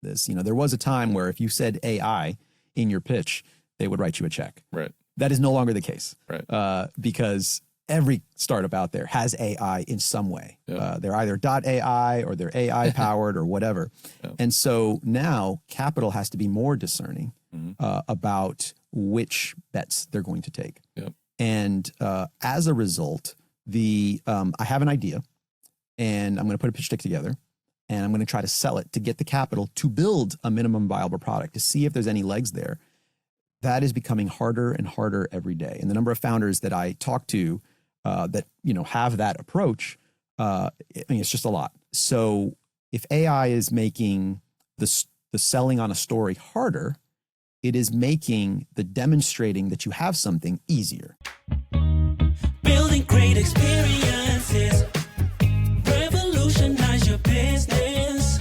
this. There was a time where if you said AI in your pitch, they would write you a check. Right. That is no longer the case. Right. Because every startup out there has AI in some way. Yep. They're either .ai or they're AI powered or whatever. Yep. And so now capital has to be more discerning about which bets they're going to take. Yep. And as a result, I have an idea and I'm going to put a pitch deck together and I'm going to try to sell it to get the capital to build a minimum viable product to see if there's any legs there. That is becoming harder and harder every day. And the number of founders that I talk to that have that approach, it's just a lot. So if AI is making the selling on a story harder, it is making the demonstrating that you have something easier. Building great experiences, revolutionize your business.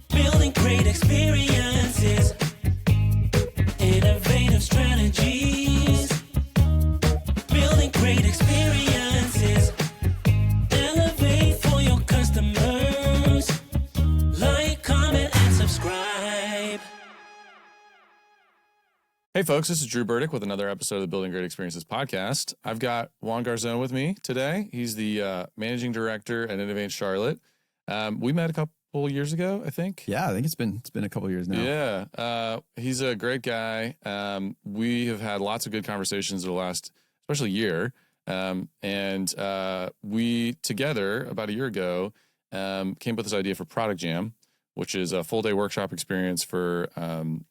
Building great experiences, innovative strategies. Building great experiences, elevate for your customers. Like, comment, and subscribe. Hey folks, this is Drew Burdick with another episode of the Building Great Experiences podcast. I've got Juan Garzón with me today. He's the managing director at Innovate Charlotte. We met a couple years ago, I think. Yeah, I think it's been a couple of years now. Yeah, he's a great guy. We have had lots of good conversations in the last, especially year. And we together about a year ago came up with this idea for Product Jam, which is a full day workshop experience for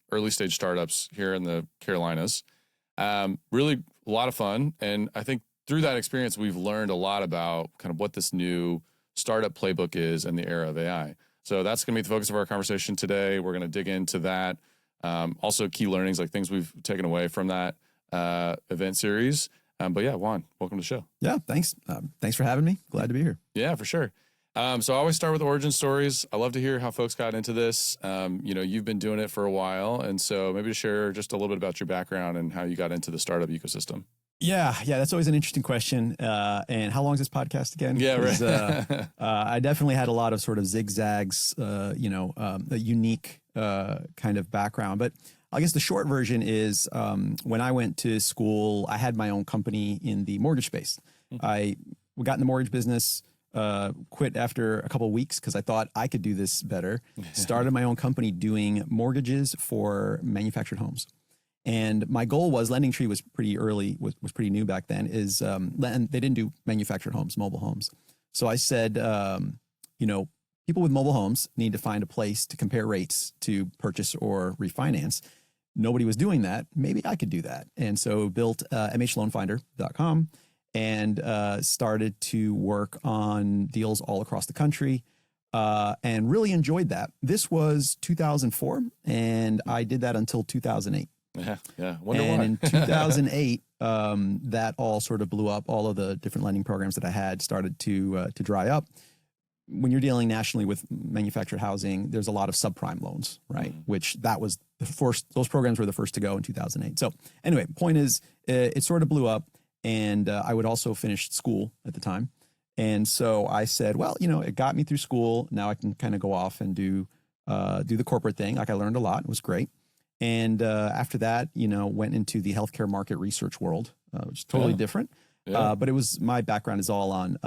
early stage startups here in the Carolinas. Really a lot of fun. And I think through that experience, we've learned a lot about kind of what this new startup playbook is in the era of AI. So that's going to be the focus of our conversation today. We're going to dig into that. Also key learnings, like things we've taken away from that event series. But yeah, Juan, welcome to the show. Yeah, thanks. Thanks for having me. Glad to be here. Yeah, for sure. So I always start with origin stories. I love to hear how folks got into this. You've been doing it for a while. And so maybe to share just a little bit about your background and how you got into the startup ecosystem. Yeah, that's always an interesting question. And how long is this podcast again? Yeah, right. I definitely had a lot of sort of zigzags, a unique kind of background. But I guess the short version is when I went to school, I had my own company in the mortgage space. I got in the mortgage business. Quit after a couple of weeks because I thought I could do this better. Started my own company doing mortgages for manufactured homes. And my goal was, LendingTree was pretty early, was pretty new back then, and they didn't do manufactured homes, mobile homes. So I said, people with mobile homes need to find a place to compare rates to purchase or refinance. Nobody was doing that. Maybe I could do that. And so built mhloanfinder.com. And started to work on deals all across the country and really enjoyed that. This was 2004, and I did that until 2008. Yeah. Wonder and why. in 2008, that all sort of blew up. All of the different lending programs that I had started to dry up. When you're dealing nationally with manufactured housing, there's a lot of subprime loans, right? Which that was the first, those programs were the first to go in 2008. So anyway, point is, it sort of blew up. And I would also finish school at the time. And so I said, well, it got me through school. Now I can kind of go off and do the corporate thing. Like I learned a lot. It was great. And after that, went into the healthcare market research world, which is totally different. Yeah. But my background is all on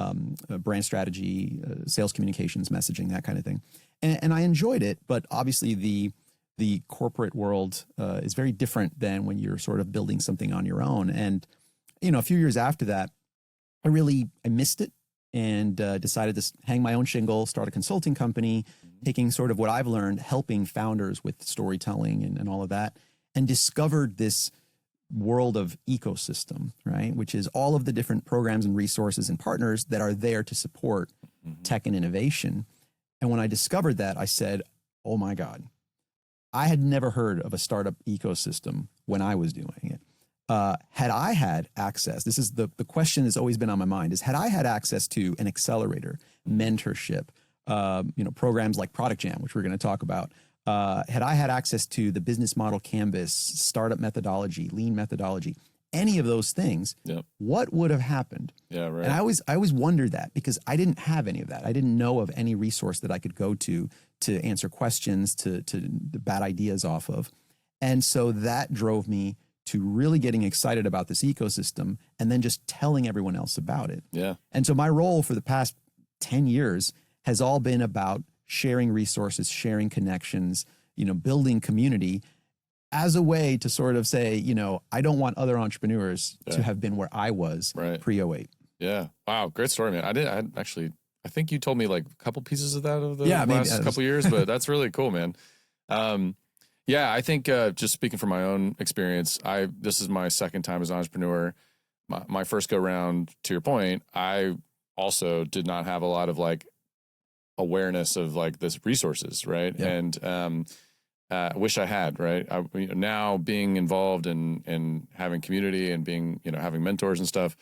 brand strategy, sales communications, messaging, that kind of thing. And I enjoyed it. But obviously the corporate world is very different than when you're sort of building something on your own. And a few years after that, I missed it and decided to hang my own shingle, start a consulting company, taking sort of what I've learned, helping founders with storytelling and all of that, and discovered this world of ecosystem, right? Which is all of the different programs and resources and partners that are there to support tech and innovation. And when I discovered that, I said, oh my God, I had never heard of a startup ecosystem when I was doing it. Had I had access, this is the question that's always been on my mind, is had I had access to an accelerator, mentorship, programs like Product Jam, which we're going to talk about, had I had access to the business model canvas, startup methodology, lean methodology, any of those things, what would have happened? Yeah, right. And I always wondered that because I didn't have any of that. I didn't know of any resource that I could go to to answer questions, to bat ideas off of. And so that drove me to really getting excited about this ecosystem and then just telling everyone else about it. Yeah. And so my role for the past 10 years has all been about sharing resources, sharing connections, building community as a way to sort of say, I don't want other entrepreneurs to have been where I was pre-08. Yeah. Wow. Great story, man. I think you told me like a couple pieces of that over the last couple years, but that's really cool, man. Yeah, I think just speaking from my own experience, this is my second time as an entrepreneur. My first go round, to your point, I also did not have a lot of like awareness of like this resources, right? Yeah. And I wish I had, right? Now being involved in having community and being, having mentors and stuff,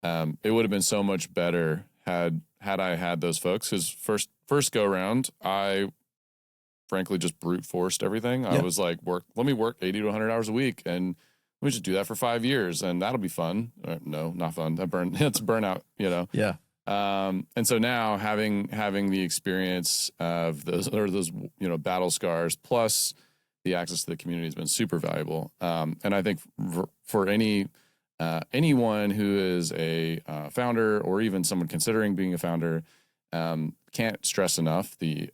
it would have been so much better had I had those folks. Because first go around, I frankly just brute forced everything. I was like, let me work 80 to 100 hours a week, and let me just do that for 5 years, and that'll be fun. No, not fun. It's burnout, Yeah. And so now having the experience of those battle scars plus the access to the community has been super valuable. And I think for anyone who is a founder or even someone considering being a founder, can't stress enough the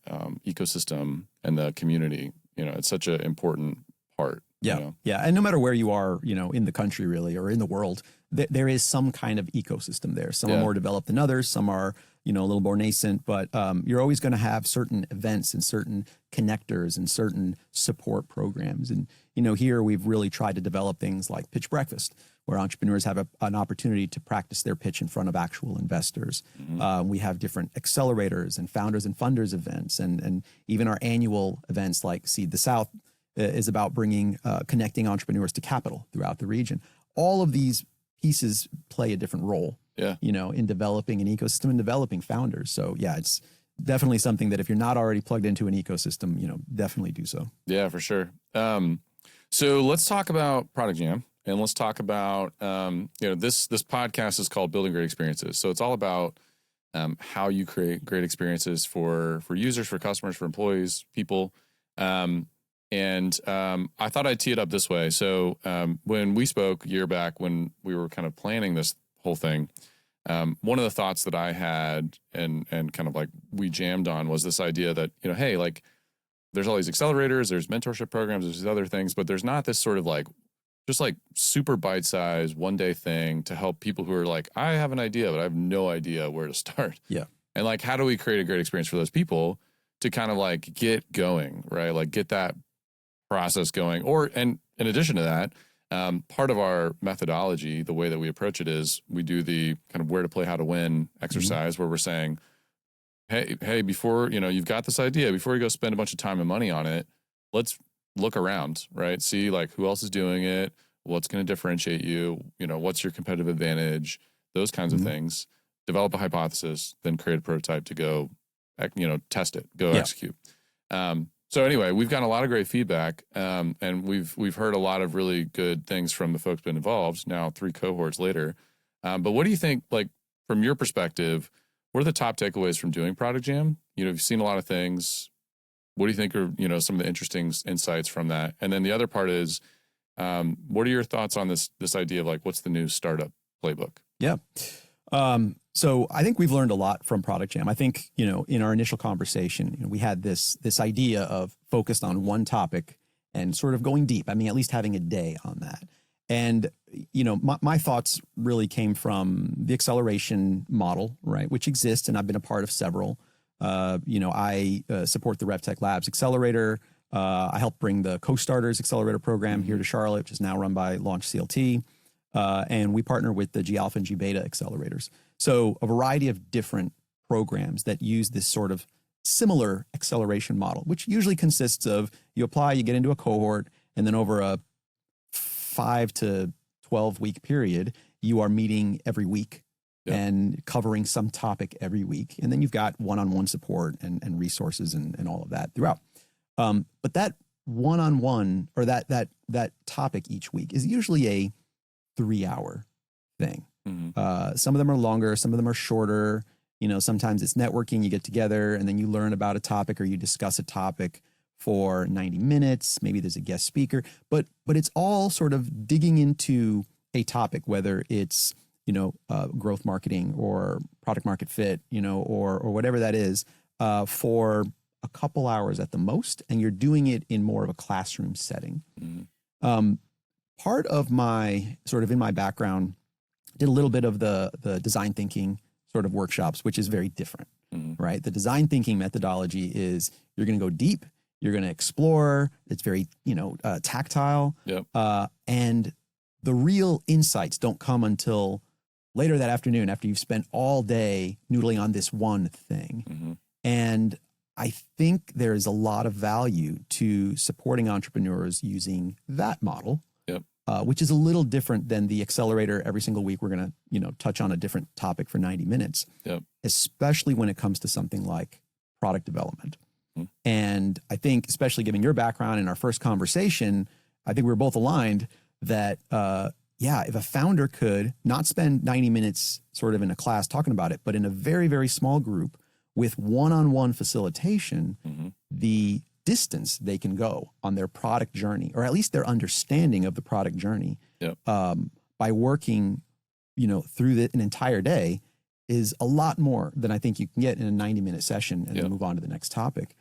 ecosystem and the community. It's such an important part. Yeah. Yeah. And no matter where you are, in the country really, or in the world, there is some kind of ecosystem there. Some are more developed than others. Some are, a little more nascent, but you're always going to have certain events and certain connectors and certain support programs. And, here we've really tried to develop things like Pitch Breakfast, where entrepreneurs have an opportunity to practice their pitch in front of actual investors. Mm-hmm. We have different accelerators and founders and funders events, and even our annual events like Seed the South is about connecting entrepreneurs to capital throughout the region. All of these pieces play a different role, in developing an ecosystem and developing founders. So yeah, it's definitely something that if you're not already plugged into an ecosystem, definitely do so. Yeah, for sure. So let's talk about Product Jam, and let's talk about, this podcast is called Building Great Experiences. So it's all about how you create great experiences for users, for customers, for employees, people. And I thought I'd tee it up this way. So when we spoke a year back, when we were kind of planning this whole thing, one of the thoughts that I had and kind of like we jammed on was this idea that, hey, like there's all these accelerators, there's mentorship programs, there's these other things, but there's not this sort of like, just like super bite-sized one-day thing to help people who are like, I have an idea, but I have no idea where to start. Yeah. And like, how do we create a great experience for those people to kind of like get going, right? Like get that process going. And in addition to that, part of our methodology, the way that we approach it is we do the kind of where to play, how to win exercise, where we're saying, hey, before, you've got this idea, before you go spend a bunch of time and money on it, let's look around, right? See like who else is doing it, what's going to differentiate you, what's your competitive advantage, those kinds of things. Develop a hypothesis, then create a prototype to go, test it, go execute. So anyway, we've gotten a lot of great feedback, and we've heard a lot of really good things from the folks been involved now 3 cohorts later. But what do you think, like from your perspective, what are the top takeaways from doing Product Jam? You've seen a lot of things. What do you think are, some of the interesting insights from that? And then the other part is, what are your thoughts on this idea of like, what's the new startup playbook? Yeah. So I think we've learned a lot from Product Jam. I think, in our initial conversation, we had this idea of focused on one topic and sort of going deep. I mean, at least having a day on that. And, my thoughts really came from the acceleration model, right, which exists, and I've been a part of several. I support the RevTech Labs Accelerator. I helped bring the Co-Starters Accelerator program here to Charlotte, which is now run by Launch CLT. And we partner with the G Alpha and G Beta accelerators. So a variety of different programs that use this sort of similar acceleration model, which usually consists of you apply, you get into a cohort, and then over a 5 to 12 week period, you are meeting every week and covering some topic every week. And then you've got one-on-one support and resources and all of that throughout. But that one-on-one or that topic each week is usually a 3-hour thing. Some of them are longer, some of them are shorter. Sometimes it's networking, you get together and then you learn about a topic or you discuss a topic for 90 minutes. Maybe there's a guest speaker, but it's all sort of digging into a topic, whether it's, growth marketing or product market fit, or whatever that is, for a couple hours at the most. And you're doing it in more of a classroom setting. Part of my in my background, did a little bit of the design thinking sort of workshops, which is very different, right? The design thinking methodology is you're going to go deep, you're going to explore. It's very, tactile. Yep. And the real insights don't come until later that afternoon after you've spent all day noodling on this one thing. And I think there's a lot of value to supporting entrepreneurs using that model. Which is a little different than the accelerator. Every single week, we're going to, touch on a different topic for 90 minutes, especially when it comes to something like product development. And I think, especially given your background in our first conversation, I think we were both aligned that, if a founder could not spend 90 minutes sort of in a class talking about it, but in a very, very small group with one-on-one facilitation, the distance they can go on their product journey, or at least their understanding of the product journey, by working, through an entire day, is a lot more than I think you can get in a 90-minute session and then move on to the next topic.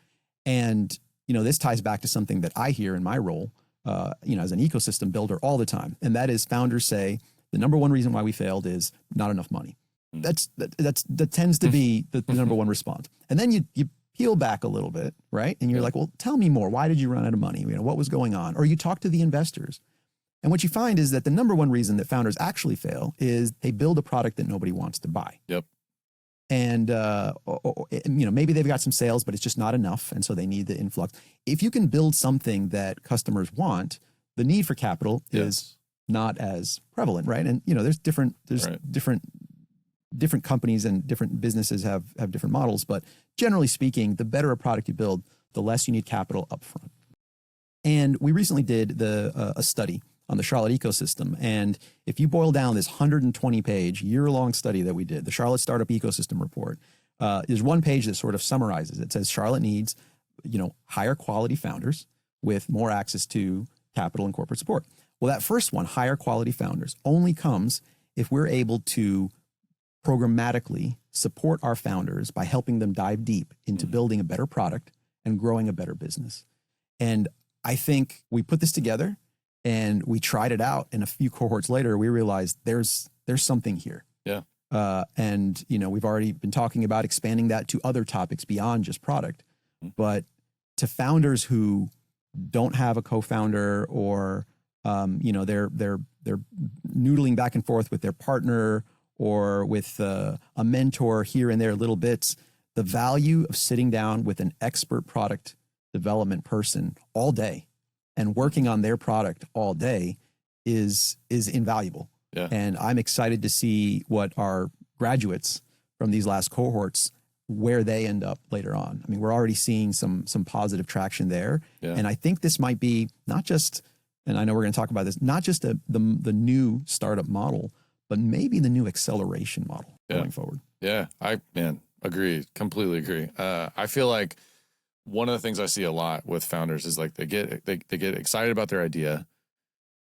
And, this ties back to something that I hear in my role, as an ecosystem builder all the time. And that is founders say the number one reason why we failed is not enough money. That tends to be the number one response. And then you peel back a little bit, right? And you're like, well, tell me more. Why did you run out of money? What was going on? Or you talk to the investors. And what you find is that the number one reason that founders actually fail is they build a product that nobody wants to buy. And, maybe they've got some sales, but it's just not enough. And so they need the influx. If you can build something that customers want, the need for capital is not as prevalent, right? And, there's different companies and different businesses have different models, but generally speaking, the better a product you build, the less you need capital upfront. And we recently did a study on the Charlotte ecosystem. And if you boil down this 120-page year-long study that we did, the Charlotte Startup Ecosystem Report, there's one page that sort of summarizes. It says Charlotte needs, higher quality founders with more access to capital and corporate support. Well, that first one, higher quality founders, only comes if we're able to programmatically support our founders by helping them dive deep into building a better product and growing a better business. And I think we put this together and we tried it out, and a few cohorts later, we realized there's something here. And, we've already been talking about expanding that to other topics beyond just product. But to founders who don't have a co-founder or, they're noodling back and forth with their partner or with a mentor here and there, little bits, the value of sitting down with an expert product development person all day and working on their product all day is invaluable. And I'm excited to see what our graduates from these last cohorts, where they end up later on. I mean, we're already seeing some positive traction there. And I think this might be not just, and I know we're going to talk about this, not just the new startup model, but maybe the new acceleration model going forward. Agree. Completely agree. I feel like one of the things I see a lot with founders is like they get excited about their idea.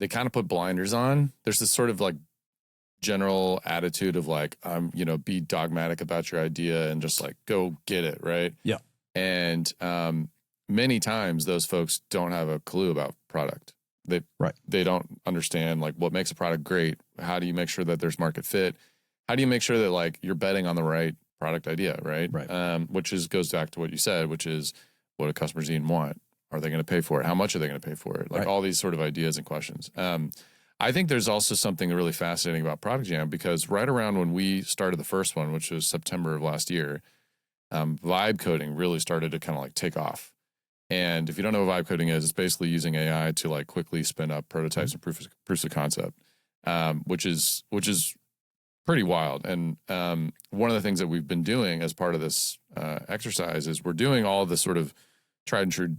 They kind of put blinders on. There's this sort of like general attitude of like, be dogmatic about your idea and just like go get it, right? And many times those folks don't have a clue about product. They don't understand like what makes a product great. How do you make sure that there's market fit? How do you make sure that like you're betting on the right product idea, right? Which goes back to what you said, which is what do customers need and want? Are they going to pay for it? How much are they going to pay for it? Like all these sort of ideas and questions. I think there's also something really fascinating about Product Jam, because right around when we started the first one, which was September of last year, vibe coding really started to kind of like take off. And if you don't know what vibe coding is, it's basically using AI to like quickly spin up prototypes and proofs of concept, which is pretty wild. And one of the things that we've been doing as part of this exercise is we're doing all this sort of tried and true,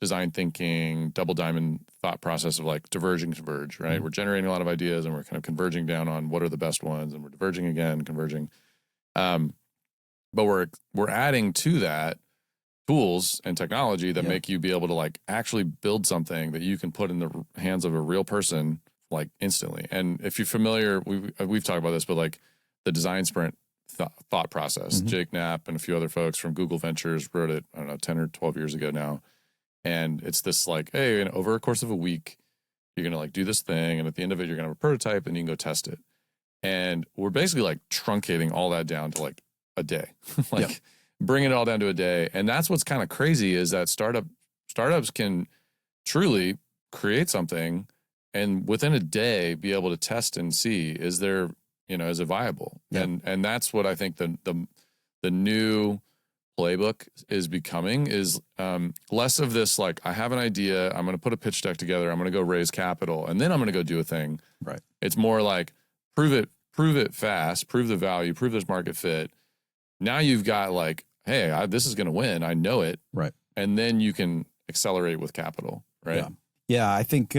design thinking, double diamond thought process of like diverge and converge, right? We're generating a lot of ideas and we're kind of converging down on what are the best ones, and we're diverging again, converging. but we're adding to that tools and technology that make you be able to like actually build something that you can put in the hands of a real person like instantly. And if you're familiar, we've talked about this, but like the design sprint thought process, Jake Knapp and a few other folks from Google Ventures wrote it, I don't know, 10 or 12 years ago now. And it's this like, hey, over a course of a week, you're going to like do this thing. And at the end of it, you're going to have a prototype and you can go test it. And we're basically like truncating all that down to like a day, like bring it all down to a day. And that's what's kind of crazy is that startups can truly create something and within a day be able to test and see, is there, is it viable? And that's what I think the new playbook is becoming is less of this, like, I have an idea, I'm going to put a pitch deck together, I'm going to go raise capital, and then I'm going to go do a thing. Right. It's more like prove it fast, prove the value, prove there's market fit. Now you've got like, hey, this is going to win. I know it. Right. And then you can accelerate with capital. Right. Yeah. I think,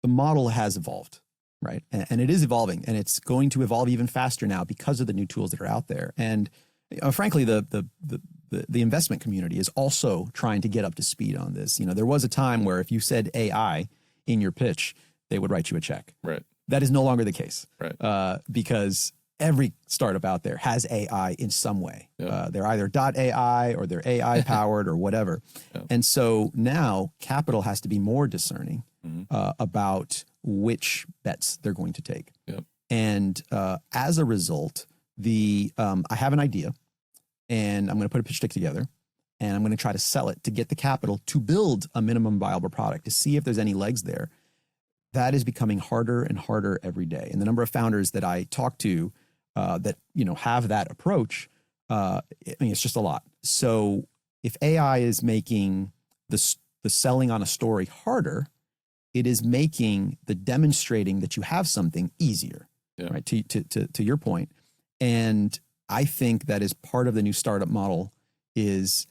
the model has evolved, right? And it is evolving, and it's going to evolve even faster now because of the new tools that are out there. And frankly, the investment community is also trying to get up to speed on this. There was a time where if you said AI in your pitch, they would write you a check. Right. That is no longer the case. Right. Because every startup out there has AI in some way. They're either .ai or they're AI powered or whatever. And so now capital has to be more discerning about which bets they're going to take. And as a result, I have an idea and I'm going to put a pitch deck together and I'm going to try to sell it to get the capital to build a minimum viable product to see if there's any legs there. That is becoming harder and harder every day. And the number of founders that I talk to that have that approach, it's just a lot. So if AI is making the selling on a story harder, it is making the demonstrating that you have something easier, right? To your point. And I think that is part of the new startup model is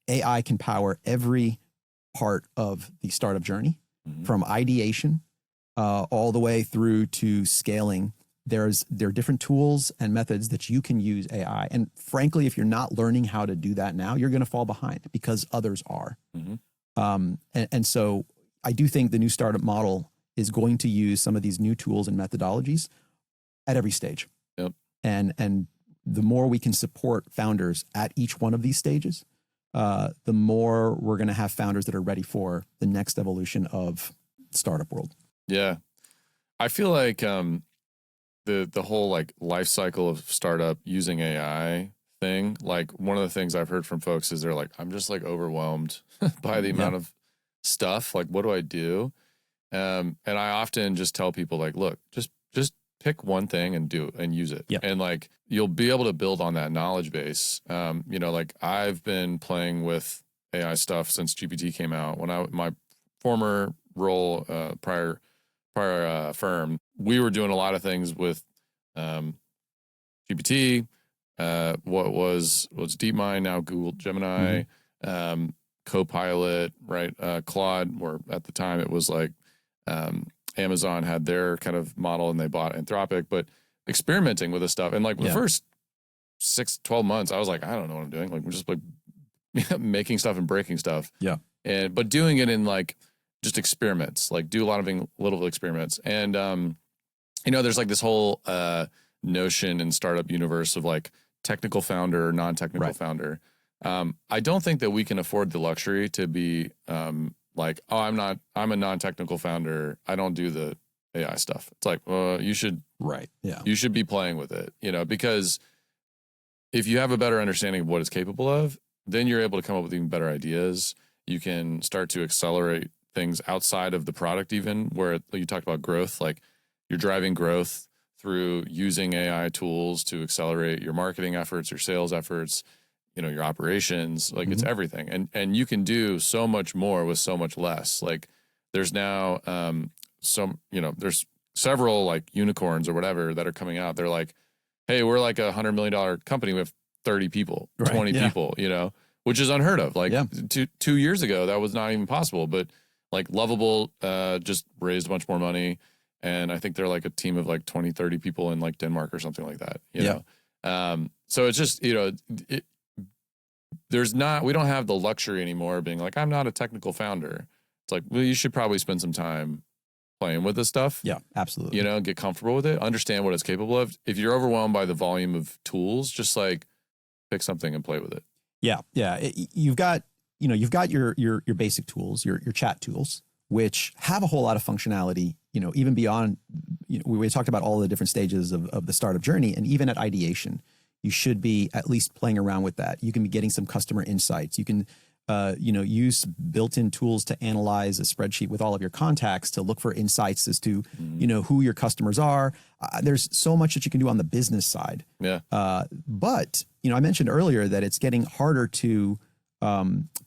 AI can power every part of the startup journey from ideation all the way through to scaling. There are different tools and methods that you can use AI. And frankly, if you're not learning how to do that now, you're going to fall behind because others are. And so I do think the new startup model is going to use some of these new tools and methodologies at every stage. And the more we can support founders at each one of these stages, the more we're going to have founders that are ready for the next evolution of the startup world. Yeah. I feel like the whole like life cycle of startup using AI thing, like one of the things I've heard from folks is they're like, I'm just like overwhelmed by the amount of stuff. Like, what do I do? And I often just tell people like, look, just pick one thing and use it. And like, you'll be able to build on that knowledge base. Like I've been playing with AI stuff since GPT came out. When my former role, prior firm, we were doing a lot of things with GPT, what was DeepMind, now Google Gemini, Copilot, right? Claude, or at the time it was like Amazon had their kind of model and they bought Anthropic, but experimenting with this stuff. And like the first 6-12 months, I was like, I don't know what I'm doing. Like we're just like making stuff and breaking stuff. But doing it in like just experiments, like do a lot of little experiments. And, there's like this whole notion in startup universe of like technical founder, non-technical founder. I don't think that we can afford the luxury to be like, oh, I'm a non-technical founder. I don't do the AI stuff. It's like, you should, you should be playing with it, because if you have a better understanding of what it's capable of, then you're able to come up with even better ideas. You can start to accelerate things outside of the product, even where you talked about growth, like you're driving growth through using AI tools to accelerate your marketing efforts, your sales efforts, your operations, like it's everything. And you can do so much more with so much less. Like there's now there's several like unicorns or whatever that are coming out. They're like, hey, we're like $100 million company. We have 30 people, 20 people, which is unheard of. Like 2 years ago, that was not even possible. But like Lovable just raised a bunch more money. And I think they're like a team of like 20, 30 people in like Denmark or something like that, you Yeah. know? So it's just, you know, we don't have the luxury anymore of being like, I'm not a technical founder. It's like, well, you should probably spend some time playing with this stuff. Yeah, absolutely. You know, get comfortable with it, understand what it's capable of. If you're overwhelmed by the volume of tools, just like pick something and play with it. Yeah. You've got your basic tools, your chat tools, which have a whole lot of functionality, you know, even beyond, you know, we talked about all the different stages of the startup journey, and even at ideation, you should be at least playing around with that. You can be getting some customer insights. You can, use built-in tools to analyze a spreadsheet with all of your contacts to look for insights as to, you know, who your customers are. There's so much that you can do on the business side. Yeah. But, you know, I mentioned earlier that it's getting harder to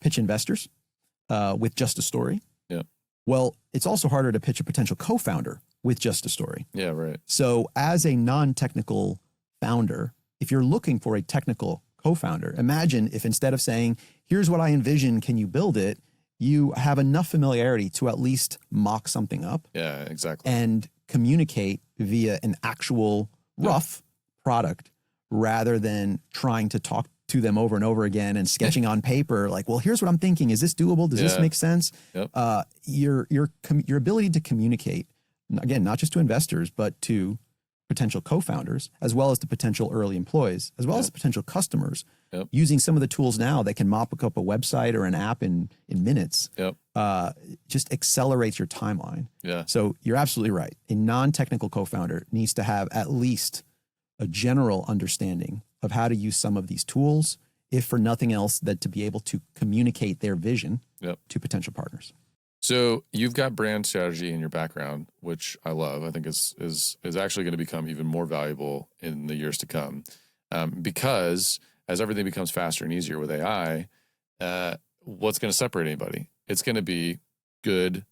pitch investors with just a story. Yeah. Well, it's also harder to pitch a potential co-founder with just a story. Yeah, right. So as a non-technical founder, if you're looking for a technical co-founder, imagine if instead of saying, here's what I envision, can you build it? You have enough familiarity to at least mock something up. Yeah, exactly. And communicate via an actual rough product rather than trying to talk to them over and over again and sketching on paper like, well, here's what I'm thinking. Is this doable? Does this make sense? Yep. Your ability to communicate, again, not just to investors, but to potential co-founders, as well as to potential early employees, as well as potential customers, using some of the tools now that can mop up a website or an app in minutes, just accelerates your timeline. Yeah. So you're absolutely right. A non-technical co-founder needs to have at least a general understanding of how to use some of these tools, if for nothing else, that to be able to communicate their vision to potential partners. So you've got brand strategy in your background, which I love. I think is actually going to become even more valuable in the years to come, because as everything becomes faster and easier with AI, what's going to separate anybody? It's going to be good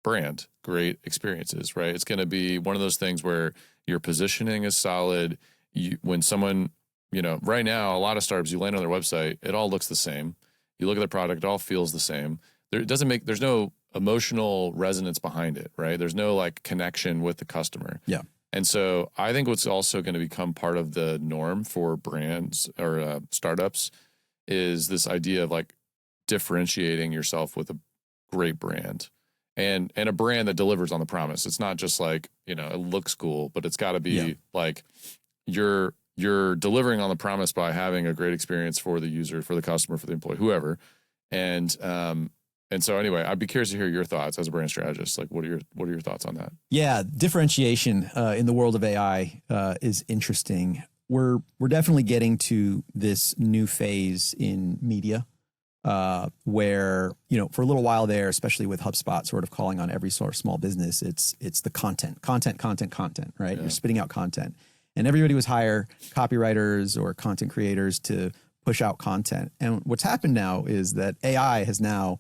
brand, great experiences, right? It's going to be one of those things where your positioning is solid. When someone, you know, right now, a lot of startups, you land on their website, it all looks the same. You look at their product, it all feels the same. There's no emotional resonance behind it, right? There's no like connection with the customer. Yeah. And so I think what's also going to become part of the norm for brands or startups is this idea of like differentiating yourself with a great brand and a brand that delivers on the promise. It's not just like, you know, it looks cool, but it's got to be like you're delivering on the promise by having a great experience for the user, for the customer, for the employee, whoever. And so anyway, I'd be curious to hear your thoughts as a brand strategist. Like, what are your thoughts on that? Yeah, differentiation in the world of AI is interesting. We're definitely getting to this new phase in media where, you know, for a little while there, especially with HubSpot sort of calling on every sort of small business, it's the content, right? Yeah. You're spitting out content. And everybody was hire copywriters or content creators to push out content. And what's happened now is that AI has now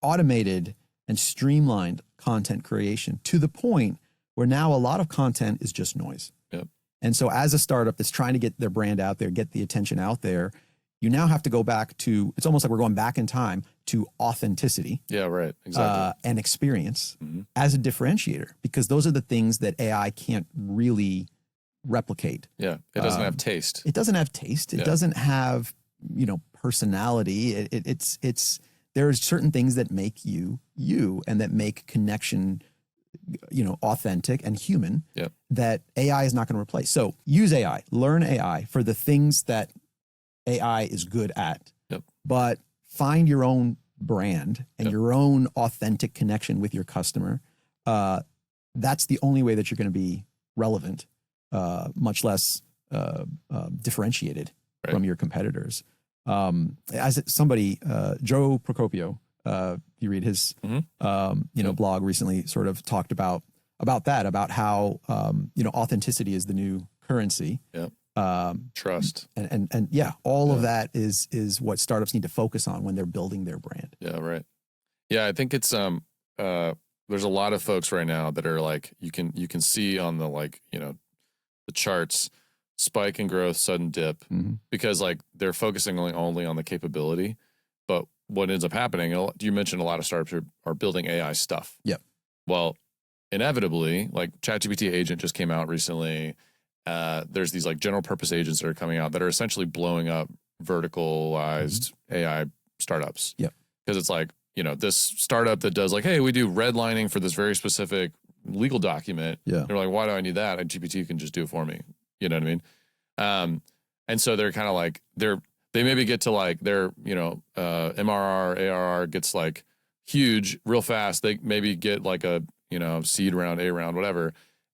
automated and streamlined content creation to the point where now a lot of content is just noise. Yep. And so as a startup that's trying to get their brand out there, get the attention out there, you now have to go back to, it's almost like we're going back in time to authenticity. Yeah, right. Exactly. And experience as a differentiator, because those are the things that AI can't really replicate. Yeah. It doesn't have taste. It doesn't have taste. It doesn't have, you know, personality. It's there are certain things that make you and that make connection, you know, authentic and human that AI is not going to replace. So use AI, learn AI for the things that AI is good at, but find your own brand and your own authentic connection with your customer. That's the only way that you're going to be relevant, much less differentiated from your competitors. As somebody, Joe Procopio, you read his blog recently, sort of talked about that, about how you know, authenticity is the new currency. Trust. And all of that is what startups need to focus on when they're building their brand. Yeah, right. Yeah, I think it's there's a lot of folks right now that are like, you can see on the, like, you know, the charts, spike in growth, sudden dip, because like they're focusing only on the capability. But what ends up happening, you mentioned a lot of startups are building AI stuff. Yep. Well, inevitably, like ChatGPT agent just came out recently. There's these like general purpose agents that are coming out that are essentially blowing up verticalized AI startups. Yep. Because it's like, you know, this startup that does like, hey, we do redlining for this very specific legal document. Yeah. They're like, why do I need that? GPT can just do it for me. You know what I mean? And so they're kind of like, they maybe get to like their, you know, MRR, ARR gets like huge real fast. They maybe get like a, you know, seed round, A round, whatever.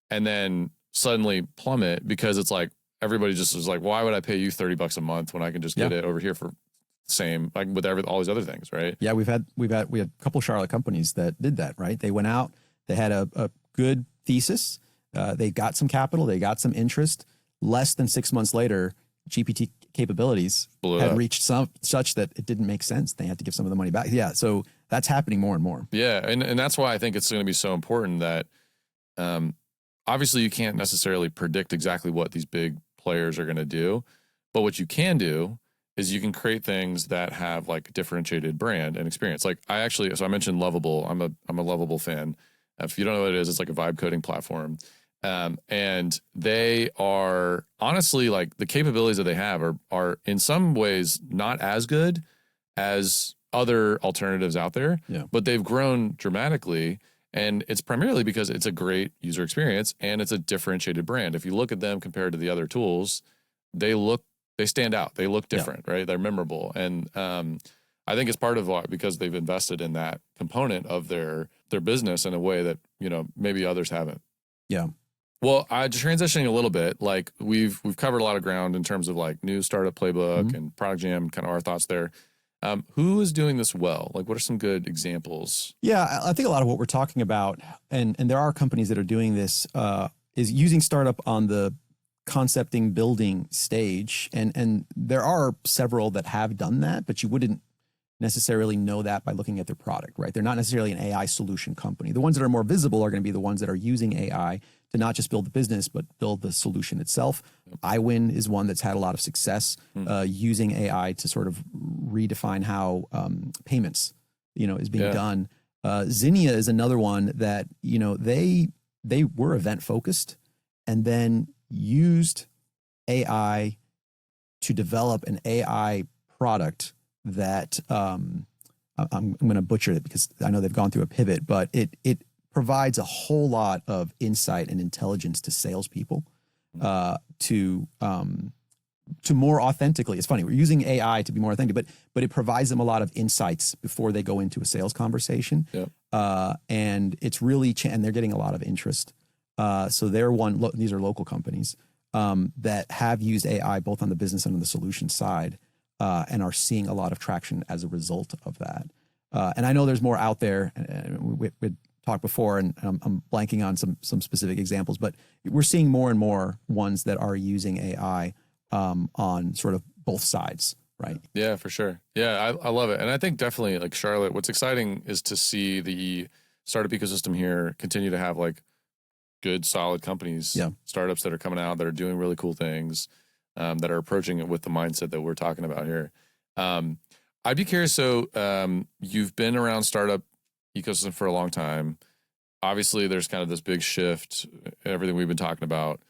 And then suddenly plummet because it's like, everybody just was like, why would I pay you $30 a month when I can just get it over here for same, like with all these other things, right? Yeah, we had a couple Charlotte companies that did that, right? They went out, they had a good thesis, they got some capital, they got some interest. Less than 6 months later, GPT capabilities had reached such that it didn't make sense. They had to give some of the money back. Yeah, so that's happening more and more. Yeah, and that's why I think it's going to be so important that obviously you can't necessarily predict exactly what these big players are going to do, but what you can do is you can create things that have like a differentiated brand and experience. Like I mentioned Lovable. I'm a Lovable fan. If you don't know what it is, it's like a vibe coding platform. And they are honestly like the capabilities that they have are in some ways not as good as other alternatives out there, but they've grown dramatically. And it's primarily because it's a great user experience and it's a differentiated brand. If you look at them compared to the other tools, they stand out. They look different, right? They're memorable. And I think it's part of why, because they've invested in that component of their business in a way that, you know, maybe others haven't. Yeah. Well, transitioning a little bit, like we've covered a lot of ground in terms of like new Startup Playbook and Product Jam, kind of our thoughts there. Who is doing this well? Like, what are some good examples? Yeah, I think a lot of what we're talking about, and there are companies that are doing this, is using startup on the concepting, building stage. And there are several that have done that, but you wouldn't necessarily know that by looking at their product, right? They're not necessarily an AI solution company. The ones that are more visible are going to be the ones that are using AI to not just build the business, but build the solution itself. iWin is one that's had a lot of success using AI to sort of redefine how payments, you know, is being done. Zinnia is another one that, you know, they were event focused and then used AI to develop an AI product that I'm going to butcher it because I know they've gone through a pivot, but it provides a whole lot of insight and intelligence to salespeople to more authentically. It's funny, we're using AI to be more authentic, but it provides them a lot of insights before they go into a sales conversation. And it's really and they're getting a lot of interest. So they're these are local companies that have used AI both on the business and on the solution side. And are seeing a lot of traction as a result of that. And I know there's more out there. We talked before, and I'm blanking on some specific examples, but we're seeing more and more ones that are using AI on sort of both sides, right? Yeah, for sure. Yeah, I love it. And I think definitely like Charlotte, what's exciting is to see the startup ecosystem here continue to have like good, solid companies, startups that are coming out that are doing really cool things. That are approaching it with the mindset that we're talking about here. I'd be curious. So you've been around startup ecosystem for a long time. Obviously, there's kind of this big shift, everything we've been talking about.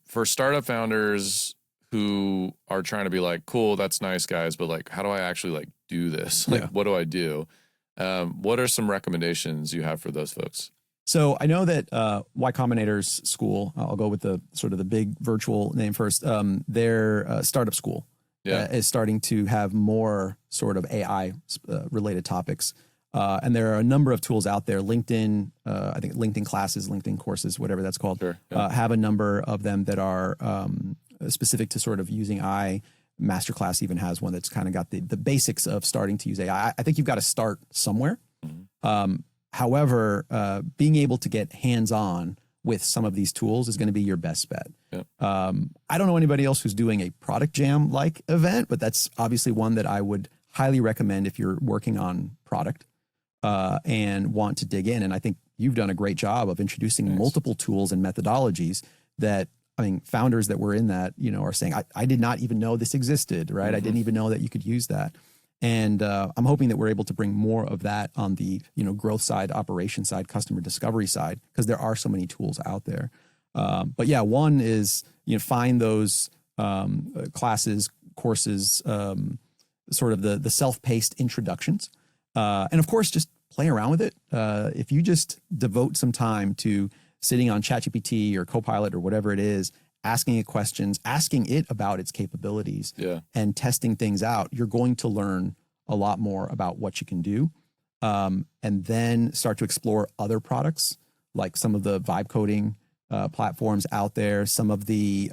For startup founders who are trying to be like, cool, that's nice, guys, but like, how do I actually like do this? Like, what do I do? What are some recommendations you have for those folks? So I know that Y Combinator's school, I'll go with the sort of the big virtual name first, their startup school is starting to have more sort of AI related topics. And there are a number of tools out there. LinkedIn, I think LinkedIn classes, LinkedIn courses, whatever that's called, have a number of them that are specific to sort of using AI. Masterclass even has one that's kind of got the basics of starting to use AI. I think you've got to start somewhere. However, being able to get hands-on with some of these tools is going to be your best bet. I don't know anybody else who's doing a Product Jam-like event, but that's obviously one that I would highly recommend if you're working on product and want to dig in. And I think you've done a great job of introducing multiple tools and methodologies that, I mean, founders that were in that, you know, are saying, I did not even know this existed, right? I didn't even know that you could use that. And I'm hoping that we're able to bring more of that on the growth side, operation side, customer discovery side, because there are so many tools out there. But yeah, one is find those classes, courses, sort of the self-paced introductions, and of course just play around with it. If you just devote some time to sitting on ChatGPT or Copilot or whatever it is, asking it questions, asking it about its capabilities, and testing things out, you're going to learn a lot more about what you can do. And then start to explore other products, like some of the vibe coding platforms out there, some of the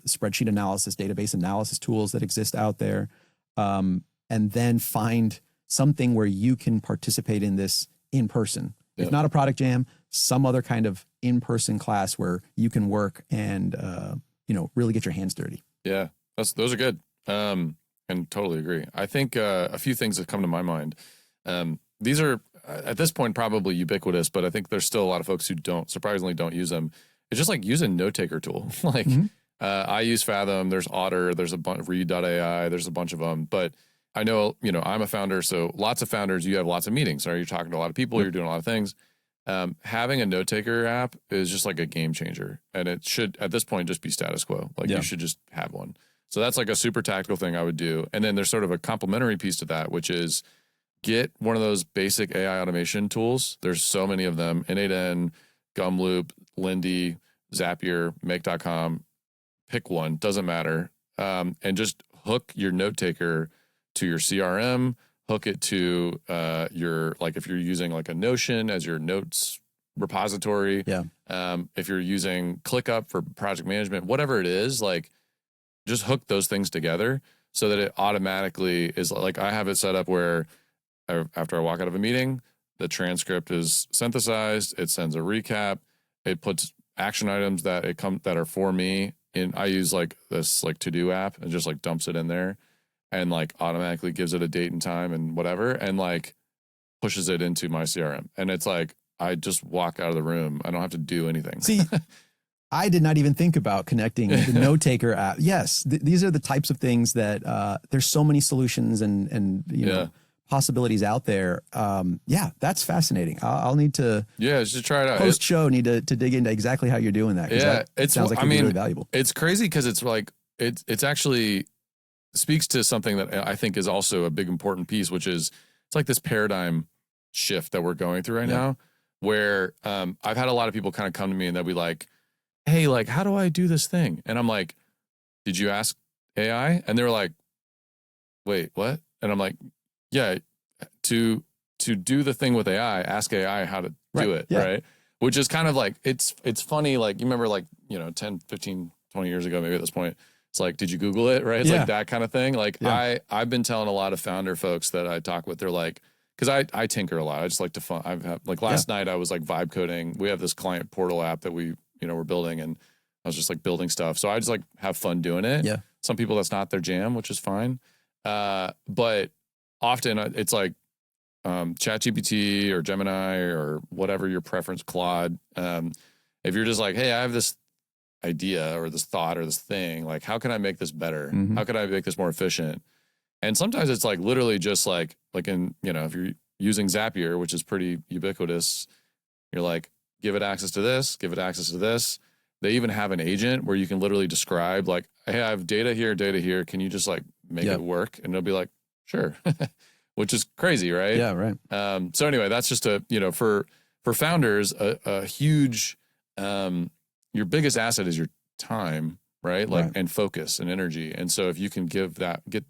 spreadsheet analysis, database analysis tools that exist out there, and then find something where you can participate in this in person. If not a product jam, some other kind of in-person class where you can work and really get your hands dirty. Yeah, those are good, and totally agree. I think a few things that come to my mind. These are at this point probably ubiquitous, but I think there's still a lot of folks who surprisingly don't use them. It's just like use a note taker tool. Like I use Fathom. There's Otter. There's a bunch Read.ai. There's a bunch of them, but I know, I'm a founder, so lots of founders, you have lots of meetings, right? You're talking to a lot of people, you're doing a lot of things. Having a note taker app is just like a game changer, and it should, at this point, just be status quo. Like you should just have one. So that's like a super tactical thing I would do. And then there's sort of a complementary piece to that, which is get one of those basic AI automation tools. There's so many of them, N8N, Gumloop, Lindy, Zapier, Make.com, pick one, doesn't matter. And just hook your note taker to your CRM, hook it to if you're using like a Notion as your notes repository. If you're using ClickUp for project management, whatever it is, like just hook those things together so that it automatically is like, I have it set up where after I walk out of a meeting, the transcript is synthesized, it sends a recap, it puts action items that are for me in. I use like this like to-do app and just like dumps it in there. And like automatically gives it a date and time and whatever, and like pushes it into my CRM. And it's like, I just walk out of the room. I don't have to do anything. See, I did not even think about connecting the note taker app. Yes, these are the types of things that there's so many solutions and possibilities out there. That's fascinating. I'll need to just try it out. Post show need to dig into exactly how you're doing that. It sounds like it'd be really valuable. It's crazy because it's like it's actually speaks to something that I think is also a big important piece, which is it's like this paradigm shift that we're going through right now, where I've had a lot of people kind of come to me and they'll be like, hey, like, how do I do this thing? And I'm like, did you ask AI? And they were like, wait, what? And I'm like, yeah, to do the thing with AI, ask AI how to do it, right? Which is kind of like, it's funny, like, you remember like, 10, 15, 20 years ago, maybe at this point, it's like, did you Google it? Right? It's like that kind of thing. Like I've been telling a lot of founder folks that I talk with, they're like, because I tinker a lot. I just like to fun. Last night I was like vibe coding. We have this client portal app that we're building, and I was just like building stuff. So I just like have fun doing it. Yeah. Some people that's not their jam, which is fine. But often it's like ChatGPT or Gemini or whatever your preference, Claude. If you're just like, hey, I have this idea or this thought or this thing, like, how can I make this better? How can I make this more efficient? And sometimes it's like literally just like in, if you're using Zapier, which is pretty ubiquitous, you're like, give it access to this, give it access to this. They even have an agent where you can literally describe like, hey, I have data here. Can you just like make it work? And it'll be like, sure, which is crazy, right? Yeah, right. So anyway, that's just for founders, a huge, your biggest asset is your time, right? Like, and focus and energy. And so if you can get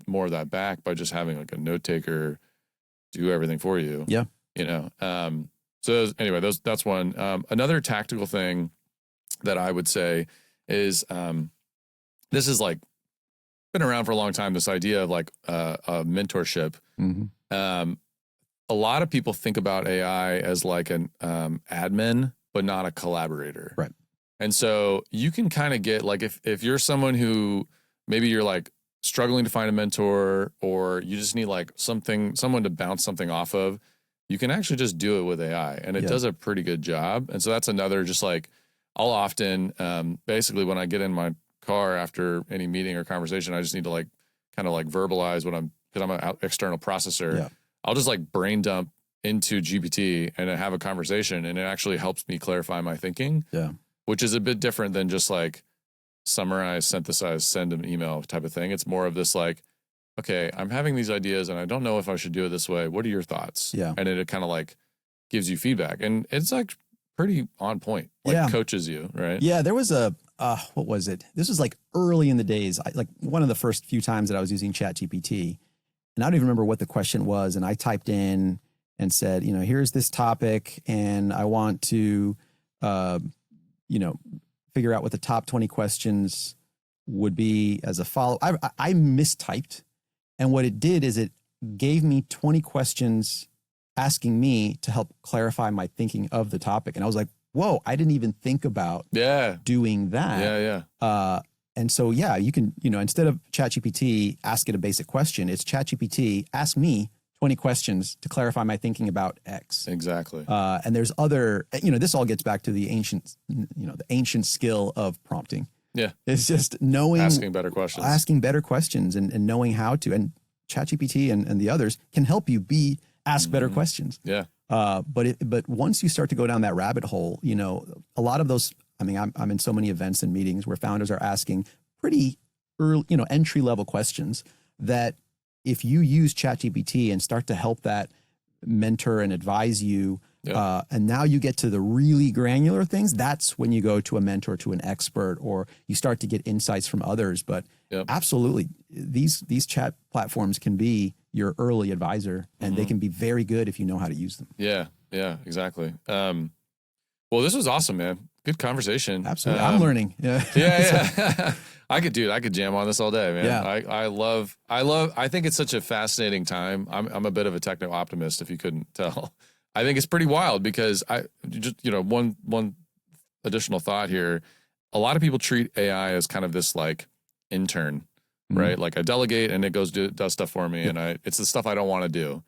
more of that back by just having like a note taker do everything for you. Yeah. So anyway, that's one. Another tactical thing that I would say is, this is like been around for a long time, this idea of like a mentorship. A lot of people think about AI as like an admin, but not a collaborator. Right. And so you can kind of get like, if you're someone who maybe you're like struggling to find a mentor, or you just need like someone to bounce something off of, you can actually just do it with AI, and it does a pretty good job. And so that's another, just like, I'll often, basically when I get in my car after any meeting or conversation, I just need to like kind of like verbalize what I'm because I'm an external processor, Yeah. I'll just like brain dump into GPT and have a conversation, and it actually helps me clarify my thinking. Yeah. Which is a bit different than just like summarize, synthesize, send an email type of thing. It's more of this like, okay, I'm having these ideas and I don't know if I should do it this way. What are your thoughts? Yeah. And it kind of like gives you feedback, and it's like pretty on point. Like coaches you, right? Yeah. There was a, what was it? This was like early in the days, like one of the first few times that I was using ChatGPT, and I don't even remember what the question was. And I typed in and said, you know, here's this topic and I want to, you know, figure out what the top 20 questions would be as a follow. I mistyped. And what it did is it gave me 20 questions asking me to help clarify my thinking of the topic. And I was like, whoa, I didn't even think about doing that. Yeah. And so, yeah, you can, you know, instead of ChatGPT, ask it a basic question, it's ChatGPT, ask me 20 questions to clarify my thinking about X. Exactly. And there's other, you know, this all gets back to the ancient, you know, the ancient skill of prompting. Yeah. It's just knowing. Asking better questions. And knowing how to. And ChatGPT and the others can help you ask better questions. Yeah. But once you start to go down that rabbit hole, you know, a lot of those, I mean, I'm in so many events and meetings where founders are asking pretty early, you know, entry level questions that if you use ChatGPT and start to help that mentor and advise you, and now you get to the really granular things, that's when you go to a mentor, to an expert, or you start to get insights from others. But absolutely, these chat platforms can be your early advisor, and they can be very good if you know how to use them. Yeah, exactly. Well, this was awesome, man. Good conversation. Absolutely. I'm learning. Yeah. I could jam on this all day, man. Yeah. I think it's such a fascinating time. I'm a bit of a techno optimist, if you couldn't tell. I think it's pretty wild because one additional thought here. A lot of people treat AI as kind of this like intern, right? Like I delegate and it does stuff for me, and it's the stuff I don't want to do.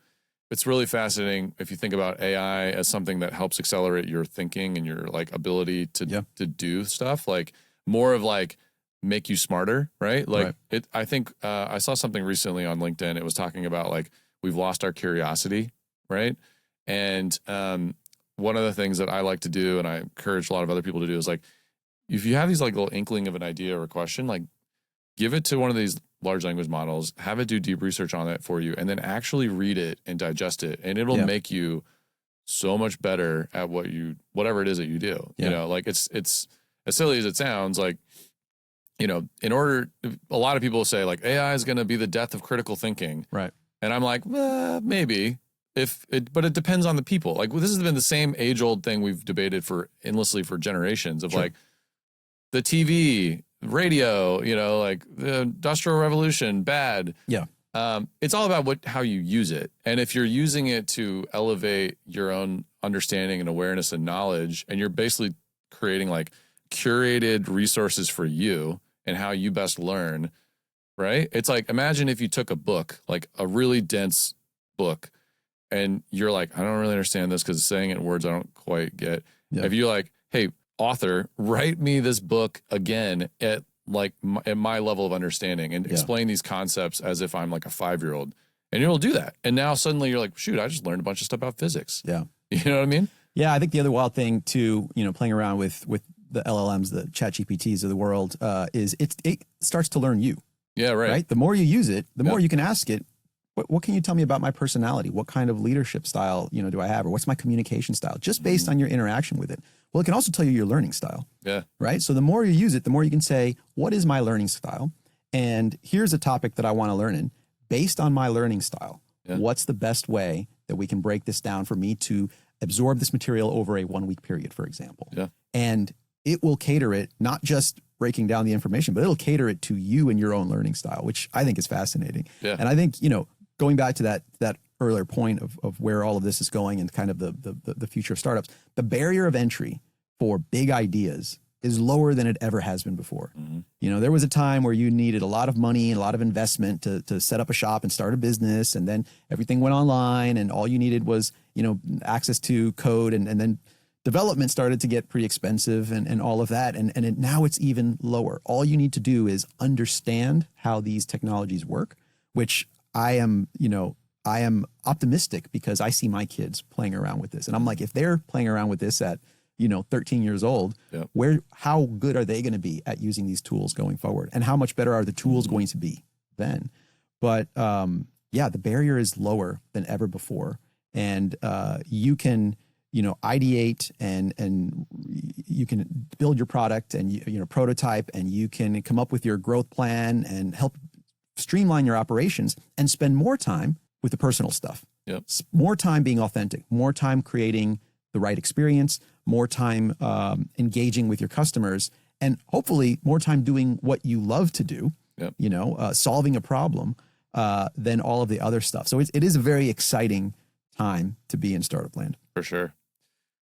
It's really fascinating if you think about AI as something that helps accelerate your thinking and your like ability to do stuff, like more of like make you smarter, right? Like I think I saw something recently on LinkedIn. It was talking about like we've lost our curiosity, right? And one of the things that I like to do, and I encourage a lot of other people to do, is like if you have these like little inkling of an idea or a question, like give it to one of these large language models, have it do deep research on it for you, and then actually read it and digest it. And it'll make you so much better at whatever it is that you do. You know, like it's as silly as it sounds, like, you know, a lot of people say like AI is going to be the death of critical thinking. Right. And I'm like, maybe but it depends on the people. Like, this has been the same age old thing we've debated endlessly for generations of like the TV, radio, you know, like the Industrial Revolution, bad. Yeah. It's all about how you use it. And if you're using it to elevate your own understanding and awareness and knowledge, and you're basically creating like curated resources for you and how you best learn, right? It's like, imagine if you took a book, like a really dense book, and you're like, I don't really understand this because it's saying it in words I don't quite get. Yeah. If you're like, hey, author, write me this book again at my level of understanding and explain these concepts as if I'm like a 5-year-old, and it'll do that. And now suddenly you're like, shoot, I just learned a bunch of stuff about physics. Yeah. You know what I mean? Yeah. I think the other wild thing too, you know, playing around with the LLMs, the ChatGPTs of the world, is it starts to learn you. Yeah. Right. The more you use it, the more you can ask it, what can you tell me about my personality? What kind of leadership style, you know, do I have? Or what's my communication style? Just based on your interaction with it. Well, it can also tell you your learning style. Yeah. Right. So the more you use it, the more you can say, what is my learning style? And here's a topic that I want to learn in. Based on my learning style, what's the best way that we can break this down for me to absorb this material over a 1-week period, for example? Yeah. And it will cater it, not just breaking down the information, but it'll cater it to you and your own learning style, which I think is fascinating. Yeah. And I think, you know, going back to that earlier point of where all of this is going and kind of the future of startups, the barrier of entry for big ideas is lower than it ever has been before. Mm-hmm. You know, there was a time where you needed a lot of money and a lot of investment to set up a shop and start a business, and then everything went online, and all you needed was, you know, access to code, and then development started to get pretty expensive and all of that. And now it's even lower. All you need to do is understand how these technologies work, which am, I am optimistic because I see my kids playing around with this. And I'm like, if they're playing around with this at, 13 years old, Yep. how good are they going to be at using these tools going forward? And how much better are the tools going to be then? But the barrier is lower than ever before. And you can, ideate and you can build your product and, prototype, and you can come up with your growth plan and help streamline your operations and spend more time with the personal stuff. Yep. More time being authentic, more time creating the right experience, more time engaging with your customers, and hopefully more time doing what you love to do, Yep. solving a problem than all of the other stuff. So it is a very exciting time to be in startup land. For sure.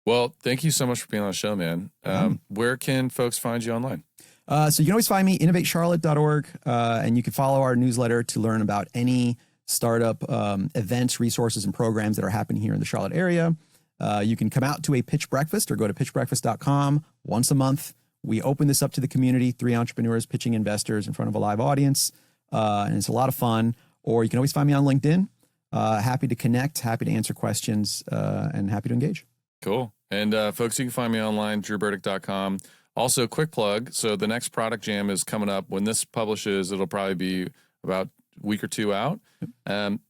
Well, thank you so much for being on the show, man. Where can folks find you online? So you can always find me, innovatecharlotte.org, and you can follow our newsletter to learn about any startup events, resources, and programs that are happening here in the Charlotte area. You can come out to a pitch breakfast or go to pitchbreakfast.com once a month. We open this up to the community, 3 entrepreneurs pitching investors in front of a live audience, and it's a lot of fun. Or you can always find me on LinkedIn. Happy to connect, happy to answer questions, and happy to engage. Cool. And folks, you can find me online, drewburdick.com. Also, quick plug. So the next product jam is coming up. When this publishes, it'll probably be about a week or two out.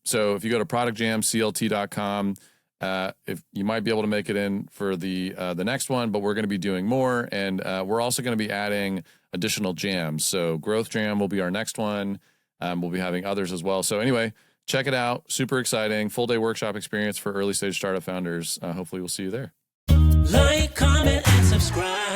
So if you go to productjamclt.com, if you might be able to make it in for the next one, but we're going to be doing more. And we're also going to be adding additional jams. So Growth Jam will be our next one. We'll be having others as well. So anyway, check it out. Super exciting. Full day workshop experience for early stage startup founders. Hopefully we'll see you there. Like, comment, and subscribe.